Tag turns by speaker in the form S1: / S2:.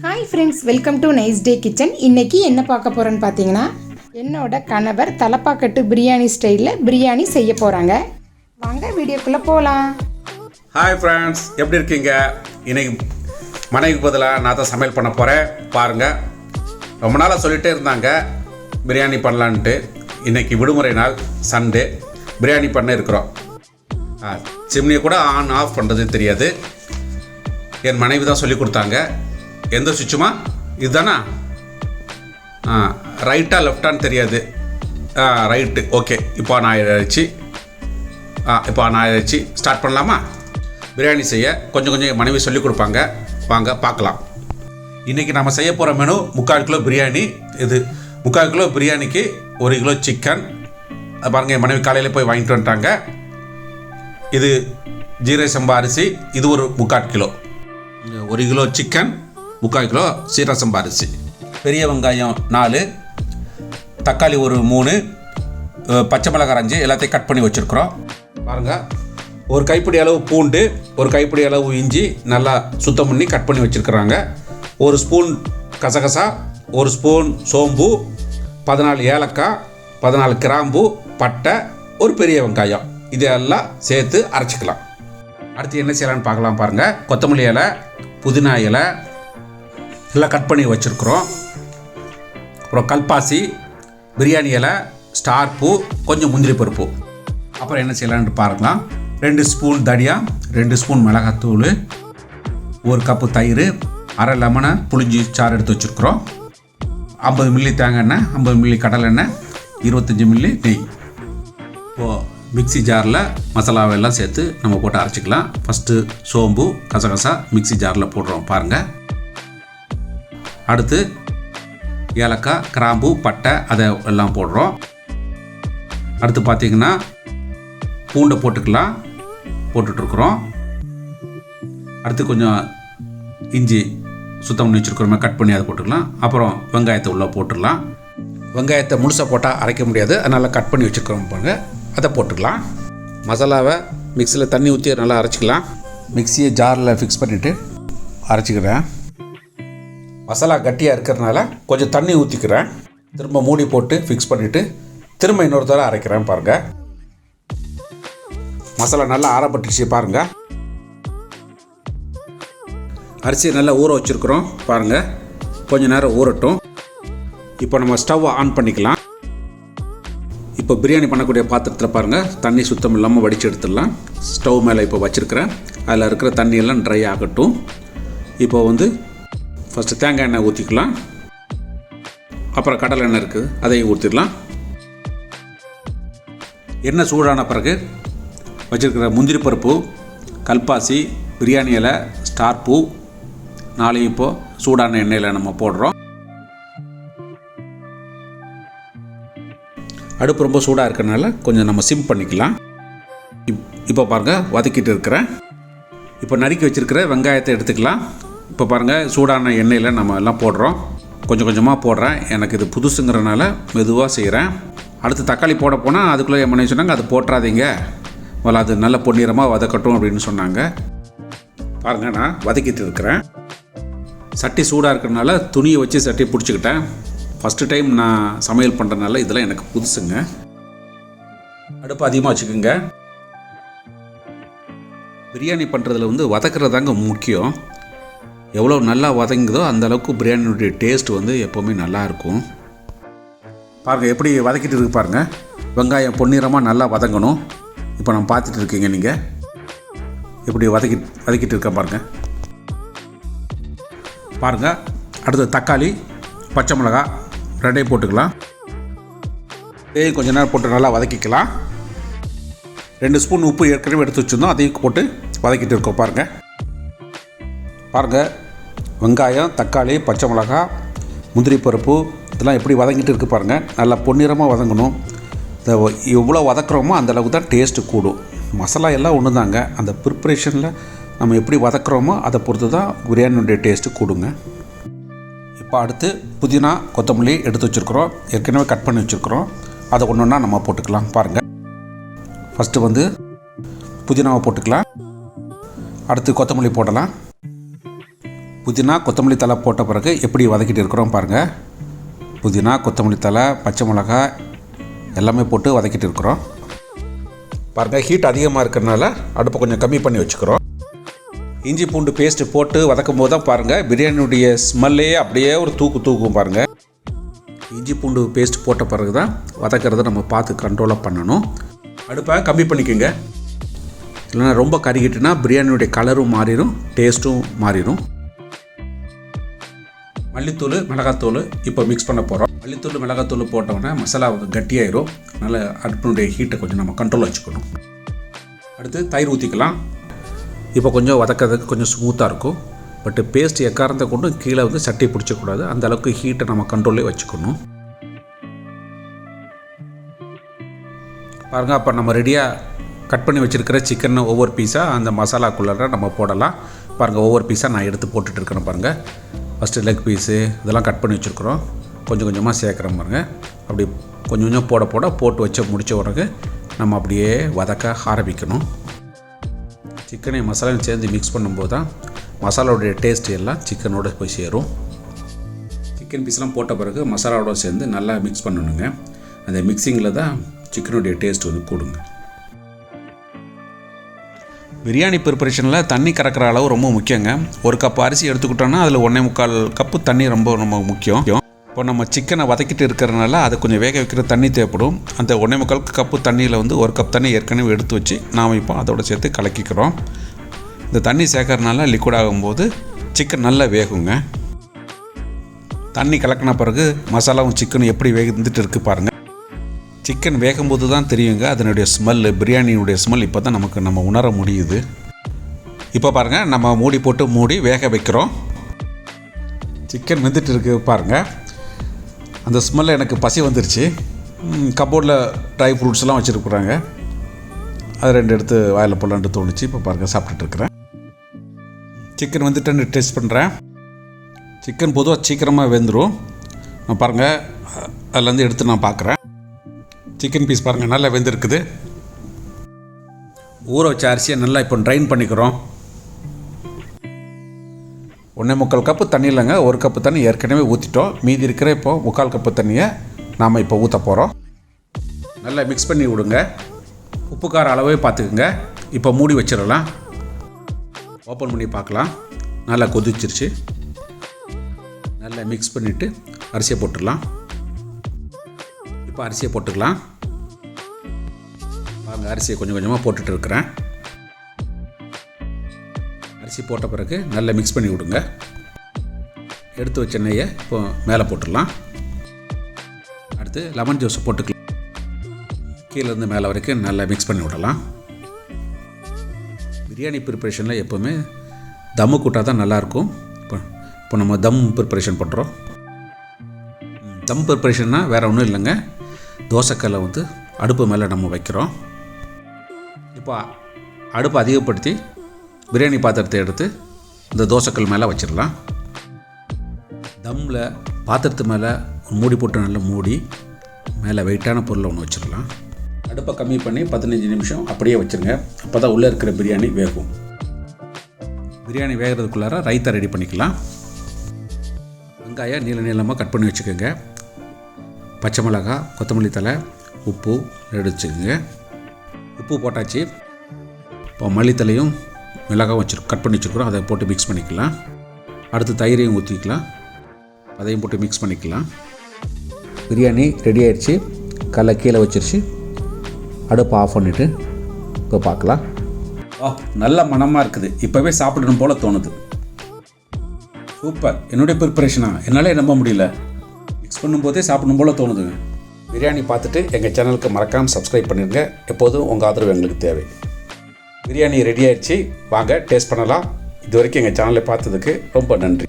S1: Hi friends, welcome to nice day kitchen. இன்றைக்கி என்ன பார்க்க போகிறோன்னு பார்த்தீங்கன்னா, என்னோட கணவர் தலப்பாக்கட்டு பிரியாணி ஸ்டைலில் பிரியாணி செய்ய போகிறாங்க. வாங்க வீடியோக்குள்ளே போகலாம்.
S2: ஹாய் ஃப்ரெண்ட்ஸ், எப்படி இருக்கீங்க? இன்றைக்கி மனைவிக்கு பதிலாக நான் தான் சமையல் பண்ண போகிறேன். பாருங்கள், ரொம்ப நாளாக சொல்லிகிட்டே இருந்தாங்க பிரியாணி பண்ணலான்ட்டு. இன்றைக்கி விடுமுறை நாள், சண்டே, பிரியாணி பண்ண இருக்கிறோம். சிம்னியை கூட ஆன் ஆஃப் பண்ணுறது தெரியாது. என் மனைவி தான் சொல்லி கொடுத்தாங்க. எந்த சுவிட்சுமா இதுதானா? ரைட்டா லெஃப்டான்னு தெரியாது. Right, okay. இப்போ நான் அழைச்சி ஸ்டார்ட் பண்ணலாமா? பிரியாணி செய்ய கொஞ்சம் என் மனைவி சொல்லி கொடுப்பாங்க. வாங்க பார்க்கலாம். இன்றைக்கி நம்ம செய்ய போகிற மெனு 3/4 கிலோ பிரியாணி. இது 3/4 கிலோ பிரியாணிக்கு 1 கிலோ சிக்கன். பாருங்கள், என் மனைவி காலையில் போய் வாங்கிட்டு வந்துட்டாங்க. இது ஜீரக சம்பா அரிசி. இது ஒரு 3/4 கிலோ. 1 கிலோ சிக்கன், 3/4 கிலோ சீரக சம்பா அரிசி. பெரிய வெங்காயம் 4, தக்காளி ஒரு 3, பச்சை மிளகாய் 5, எல்லாத்தையும் கட் பண்ணி வச்சுருக்குறோம். பாருங்கள், ஒரு கைப்பிடி அளவு பூண்டு, ஒரு கைப்பிடி அளவு இஞ்சி நல்லா சுத்தம் பண்ணி கட் பண்ணி வச்சுருக்குறாங்க. 1 ஸ்பூன் கசகசா, 1 ஸ்பூன் சோம்பு, 14 ஏலக்காய், 14 கிராம்பு, பட்டை, ஒரு பெரிய வெங்காயம், இதெல்லாம் சேர்த்து அரைச்சிக்கலாம். அடுத்து என்ன செய்யலான்னு பார்க்கலாம். பாருங்கள், கொத்தமல்லி இலை, புதினா இலை எல்லாம் கட் பண்ணி வச்சுருக்குறோம். அப்புறம் கல்பாசி, பிரியாணி இலை, ஸ்டார் பூ, கொஞ்சம் முந்திரி பருப்பு. அப்புறம் என்ன செய்யலான்னு பாருங்களாம். 2 ஸ்பூன் தனியா, 2 ஸ்பூன் மிளகாத்தூள், 1 கப்பு தயிர், அரை லெமனை புளிஞ்சி சாறு எடுத்து வச்சுருக்குறோம். 50 மில்லி தேங்காய் எண்ணெய், 50 மில்லி கடலை எண்ணெய், 25 மில்லி நெய். இப்போது மிக்ஸி ஜாரில் மசாலாவெல்லாம் சேர்த்து நம்ம போட்டு அரைச்சிக்கலாம். ஃபஸ்ட்டு சோம்பு, கசகசா மிக்ஸி ஜாரில் போடுறோம். பாருங்கள். அடுத்து ஏலக்காய், கிராம்பு, பட்டை அதை எல்லாம் போடுறோம். அடுத்து பார்த்திங்கன்னா பூண்டை போட்டுட்ருக்குறோம். அடுத்து கொஞ்சம் இஞ்சி சுத்தம் பண்ணி வச்சுருக்கிறோமே, கட் பண்ணி அதை போட்டுக்கலாம். அப்புறம் வெங்காயத்தை உள்ளே போட்டுடலாம். வெங்காயத்தை முழுசாக போட்டால் அரைக்க முடியாது, அதனால் கட் பண்ணி வச்சுருக்கிறோம். பாருங்கள், அதை போட்டுக்கலாம். மசாலாவை மிக்சியில் தண்ணி ஊற்றி நல்லா அரைச்சிக்கலாம். மிக்சியை ஜாரில் ஃபிக்ஸ் பண்ணிவிட்டு அரைச்சிக்கிறேன். மசாலா கட்டியாக இருக்கிறதுனால கொஞ்சம் தண்ணி ஊற்றிக்கிறேன். திரும்ப மூடி போட்டு ஃபிக்ஸ் பண்ணிவிட்டு திரும்ப இன்னொரு தடவை அரைக்கிறேன். பாருங்கள், மசாலா நல்லா ஆறப்பட்டுச்சு. பாருங்கள், அரிசியை நல்லா ஊற வச்சுருக்குறோம். பாருங்கள், கொஞ்சம் நேரம் ஊறட்டும். இப்போ நம்ம ஸ்டவ்வை ஆன் பண்ணிக்கலாம். இப்போ பிரியாணி பண்ணக்கூடிய பாத்திரத்தில் பாருங்கள், தண்ணி சுத்தம் இல்லாமல் வடித்து எடுத்துடலாம். ஸ்டவ் மேலே இப்போ வச்சுருக்கிறேன். அதில் இருக்கிற தண்ணியெல்லாம் ட்ரை ஆகட்டும். இப்போ ஃபஸ்ட்டு தேங்காய் எண்ணெய் ஊற்றிக்கலாம். அப்புறம் கடலை எண்ணெய் இருக்குது, அதையும் ஊற்றிடலாம். எண்ணெய் சூடான பிறகு வச்சுருக்கிற முந்திரி பருப்பு, கல்பாசி, பிரியாணி இலை, ஸ்டார் பூ 4 இப்போது சூடான எண்ணெயில் நம்ம போடுறோம். அடுப்பு ரொம்ப சூடாக இருக்கிறனால கொஞ்சம் நம்ம சிம் பண்ணிக்கலாம். இப்போ பாருங்கள், வதக்கிட்டு இருக்கிறேன். இப்போ நறுக்கி வச்சுருக்கிற வெங்காயத்தை எடுத்துக்கலாம். இப்போ பாருங்கள், சூடான எண்ணெயில் நம்ம எல்லாம் போடுறோம். கொஞ்சம் கொஞ்சமாக போடுறேன். எனக்கு இது புதுசுங்கிறனால மெதுவாக செய்கிறேன். அடுத்து தக்காளி போனால் அதுக்குள்ளே என் மனைவி சொன்னாங்க, அது போட்டுறாதீங்க, அது நல்ல பொன்னிறமாக வதக்கட்டும் அப்படின்னு சொன்னாங்க. பாருங்கள், நான் வதக்கிட்டு இருக்கிறேன். சட்டி சூடாக இருக்கிறனால துணியை வச்சு சட்டியை பிடிச்சிக்கிட்டேன். ஃபஸ்ட்டு டைம் நான் சமையல் பண்ணுறதுனால இதெல்லாம் எனக்கு புதுசுங்க. அடுப்பு அதிகமாக வச்சுக்கோங்க. பிரியாணி பண்ணுறதுல வதக்கிறதாங்க முக்கியம். எவ்வளோ நல்லா வதங்குதோ அந்தளவுக்கு பிரியாணியுடைய டேஸ்ட் எப்போவுமே நல்லாயிருக்கும். பாருங்கள், எப்படி வதக்கிட்டு இருக்கு பாருங்கள். வெங்காயம் பொன்னிறமாக நல்லா வதங்கணும். இப்போ நான் பார்த்துட்டு இருக்கீங்க, நீங்கள் எப்படி வதக்கிட்டு இருக்க பாருங்கள். பாருங்கள், அடுத்து தக்காளி, பச்சை மிளகாய் 2 போட்டுக்கலாம். கொஞ்சம் நேரம் போட்டு நல்லா வதக்கிக்கலாம். 2 ஸ்பூன் உப்பு ஏற்கனவே எடுத்து வச்சுருந்தோம், அதையும் போட்டு வதக்கிட்டு இருக்கோம். பாருங்கள், வெங்காயம், தக்காளி, பச்சை மிளகாய், முந்திரி பருப்பு இதெல்லாம் எப்படி வதங்கிட்டு இருக்குது பாருங்கள். நல்லா பொன்னிறமாக வதங்கணும். எவ்வளோ வதக்குறோமோ அந்தளவுக்கு தான் டேஸ்ட்டு கூடும். மசாலா எல்லாம் ஒன்று தாங்க. அந்த ப்ரிப்ரேஷனில் நம்ம எப்படி வதக்குறோமோ அதை பொறுத்து தான் பிரியாணியுடைய டேஸ்ட்டு கூடுங்க. இப்போ அடுத்து புதினா, கொத்தமல்லி எடுத்து வச்சுருக்குறோம். ஏற்கனவே கட் பண்ணி வச்சுருக்குறோம். அதை ஒன்று ஒன்றா நம்ம போட்டுக்கலாம். பாருங்கள், ஃபஸ்ட்டு புதினாவை போட்டுக்கலாம். அடுத்து கொத்தமல்லி போடலாம். புதினா கொத்தமல்லி தழை போட்ட பிறகு எப்படி வதக்கிட்டு இருக்கிறோம் பாருங்கள். புதினா கொத்தமல்லி தழை பச்சை மிளகாய் எல்லாமே போட்டு வதக்கிட்டு இருக்கிறோம் பாருங்கள். ஹீட் அதிகமாக இருக்கிறதுனால அடுப்பை கொஞ்சம் கம்மி பண்ணி வச்சுக்கிறோம். இஞ்சி பூண்டு பேஸ்ட்டு போட்டு வதக்கும் போது தான் பாருங்கள் பிரியாணியுடைய ஸ்மெல்லே அப்படியே ஒரு தூக்கும் பாருங்கள். இஞ்சி பூண்டு பேஸ்ட் போட்ட பிறகு தான் வதக்கிறத நம்ம பார்த்து கண்ட்ரோலாக பண்ணணும். அடுப்பை கம்மி பண்ணிக்கோங்க, இல்லைன்னா ரொம்ப கருகிட்டுனா பிரியாணியுடைய கலரும் மாறிடும், டேஸ்ட்டும் மாறிடும். மல்லித்தூள் மிளகாத்தூள் இப்போ மிக்ஸ் பண்ண போகிறோம். மல்லித்தூள் மிளகாத்தூள் போட்டோன்னா மசாலா கட்டியாயிரும். அதனால் அடுப்பினுடைய ஹீட்டை கொஞ்சம் நம்ம கண்ட்ரோல் வச்சுக்கணும். அடுத்து தயிர் ஊற்றிக்கலாம். இப்போ கொஞ்சம் வதக்கிறதுக்கு கொஞ்சம் ஸ்மூத்தாக இருக்கும். பட்டு பேஸ்ட் எக்காரத்தை கொண்டு கீழே சட்டி பிடிச்சக்கூடாது. அந்த அளவுக்கு ஹீட்டை நம்ம கண்ட்ரோலே வச்சுக்கணும். பாருங்கள், அப்போ நம்ம ரெடியாக கட் பண்ணி வச்சுருக்கிற சிக்கனை ஒவ்வொரு பீஸாக அந்த மசாலாக்குள்ளார நம்ம போடலாம். பாருங்கள், ஒவ்வொரு பீஸாக நான் எடுத்து போட்டுட்டு இருக்கிறேன் பாருங்கள். ஃபஸ்ட்டு லெக் பீஸு இதெல்லாம் கட் பண்ணி வச்சுருக்குறோம். கொஞ்சம் கொஞ்சமாக சேர்க்குறோம் பாருங்கள். அப்படி கொஞ்சம் கொஞ்சம் போட்டு வச்சு முடித்த பிறகு நம்ம அப்படியே வதக்க ஆரம்பிக்கணும். சிக்கனை மசாலாவும் சேர்ந்து மிக்ஸ் பண்ணும்போது தான் மசாலாவுடைய டேஸ்ட் எல்லாம் சிக்கனோடு போய் சேரும். சிக்கன் பீஸ்லாம் போட்ட பிறகு மசாலாவோட சேர்ந்து நல்லா மிக்ஸ் பண்ணணுங்க. அந்த மிக்சிங்கில் தான் சிக்கனுடைய டேஸ்ட் கூடுங்க. பிரியாணி ப்ரிப்பரேஷனில் தண்ணி கறக்கிற அளவு ரொம்ப முக்கியங்க. ஒரு கப் அரிசி எடுத்துக்கிட்டோன்னா அதில் 1.25 கப்பு தண்ணி ரொம்ப முக்கியம். இப்போ நம்ம சிக்கனை வதக்கிட்டு இருக்கிறதுனால அதை கொஞ்சம் வேக வைக்கிற தண்ணி தேவைப்படும். அந்த 1.25 கப்பு தண்ணியில் 1 கப் தண்ணி ஏற்கனவே எடுத்து வச்சு நாம் இப்போ அதோட சேர்த்து கலக்கிக்கிறோம். இந்த தண்ணி சேர்க்கறதுனால லிக்விட் ஆகும்போது சிக்கன் நல்லா வேகுங்க. தண்ணி கலக்கின பிறகு மசாலாவும் சிக்கனும் எப்படி வேந்துட்டு இருக்குது பாருங்கள். சிக்கன் வேகும்போது தான் தெரியுங்க அதனுடைய ஸ்மெல்லு, பிரியாணியுடைய ஸ்மெல் இப்போ தான் நம்ம உணர முடியுது. இப்போ பாருங்கள், நம்ம மூடி வேக வைக்கிறோம். சிக்கன் வெந்துட்டு இருக்கு பாருங்கள். அந்த ஸ்மெல்ல எனக்கு பசி வந்துருச்சு. கப்போர்டில் ட்ரை ஃப்ரூட்ஸ்லாம் வச்சுருக்குறாங்க. அது 2 எடுத்து வாயில் போடலான்ட்டு தோணுச்சு. இப்போ பாருங்கள், சாப்பிட்டுட்ருக்குறேன். சிக்கன் வந்துட்டு டேஸ்ட் பண்ணுறேன். சிக்கன் பொதுவாக சீக்கிரமாக வெந்துடும். நான் பாருங்கள், அதுலேருந்து எடுத்து நான் பார்க்குறேன். சிக்கன் பீஸ் பாருங்கள் நல்லா வெந்திருக்குது. ஊற வச்ச அரிசியை நல்லா இப்போ ட்ரைன் பண்ணிக்கிறோம். 1.25 கப்பு தண்ணி இல்லைங்க, 1 கப்பு தண்ணி ஏற்கனவே ஊற்றிட்டோம். மீதி இருக்கிற இப்போ 3/4 கப்பு தண்ணியை நாம் இப்போ ஊற்ற போகிறோம். நல்லா மிக்ஸ் பண்ணி விடுங்க. உப்பு கார அளவே பார்த்துக்குங்க. இப்போ மூடி வச்சிடலாம். ஓப்பன் பண்ணி பார்க்கலாம். நல்லா கொதிச்சிருச்சு. நல்லா மிக்ஸ் பண்ணிவிட்டு அரிசியை போட்டுடலாம். இப்போ அரிசியை போட்டுக்கலாம். பாருங்கள், அரிசியை கொஞ்சம் கொஞ்சமாக போட்டுட்டு இருக்கிறேன். அரிசி போட்ட பிறகு நல்லா மிக்ஸ் பண்ணி விடுங்க. எடுத்து வச்ச நெய்யை இப்போ மேலே போட்டுடலாம். அடுத்து லெமன் ஜூஸ் போட்டுக்கலாம். கீழேருந்து மேலே வரைக்கும் நல்லா மிக்ஸ் பண்ணி விடலாம். பிரியாணி ப்ரிப்பரேஷனில் எப்போவுமே தம்மு கூட்டாக தான் நல்லாயிருக்கும். இப்போ நம்ம தம் ப்ரிப்பரேஷன் பண்ணுறோம். தம் ப்ரிப்பரேஷன்னா வேறு ஒன்றும் இல்லைங்க. தோசைக்கல்லை அடுப்பு மேலே நம்ம வைக்கிறோம். இப்போ அடுப்பை அதிகப்படுத்தி பிரியாணி பாத்திரத்தை எடுத்து இந்த தோசைக்கல் மேலே வச்சிடலாம். தம்மில் பாத்திரத்து மேலே மூடி போட்டு நல்லா மூடி மேலே வெயிட்டான பொருளை ஒன்று வச்சிடலாம். அடுப்பை கம்மி பண்ணி 15 நிமிஷம் அப்படியே வச்சுருங்க. அப்போ தான் உள்ளே இருக்கிற பிரியாணி வேகும். பிரியாணி வேகிறதுக்குள்ளார ரைத்தா ரெடி பண்ணிக்கலாம். வெங்காயம் நீளமாக கட் பண்ணி வச்சுக்கோங்க. பச்சை மிளகாய், கொத்தமல்லி தழை, உப்பு எடுத்துக்கோங்க. உப்பு போட்டாச்சு. இப்போ மல்லித்தலையும் மிளகாயும் கட் பண்ணி வச்சுருக்குறோம். அதை போட்டு மிக்ஸ் பண்ணிக்கலாம். அடுத்து தயிரையும் ஊற்றிக்கலாம். அதையும் போட்டு மிக்ஸ் பண்ணிக்கலாம். பிரியாணி ரெடி ஆயிடுச்சு. கல்லை கீழே வச்சிருச்சு. அடுப்பை ஆஃப் பண்ணிவிட்டு இப்போ பார்க்கலாம். நல்ல மணமாக இருக்குது. இப்போவே சாப்பிடணும் போல் தோணுது. சூப்பர். என்னுடைய ப்ரிப்பரேஷனா என்னாலே நம்ப முடியல. மிக்ஸ் பண்ணும்போதே சாப்பிடணும் போல் தோணுதுங்க. பிரியாணி பார்த்துட்டு எங்கள் சேனலுக்கு மறக்காமல் சப்ஸ்கிரைப் பண்ணிடுங்க. எப்போதும் உங்கள் ஆதரவு எங்களுக்கு தேவை. பிரியாணி ரெடி ஆயிடுச்சு. வாங்க டேஸ்ட் பண்ணலாம். இது வரைக்கும் எங்கள் சேனலை பார்த்ததுக்கு ரொம்ப நன்றி.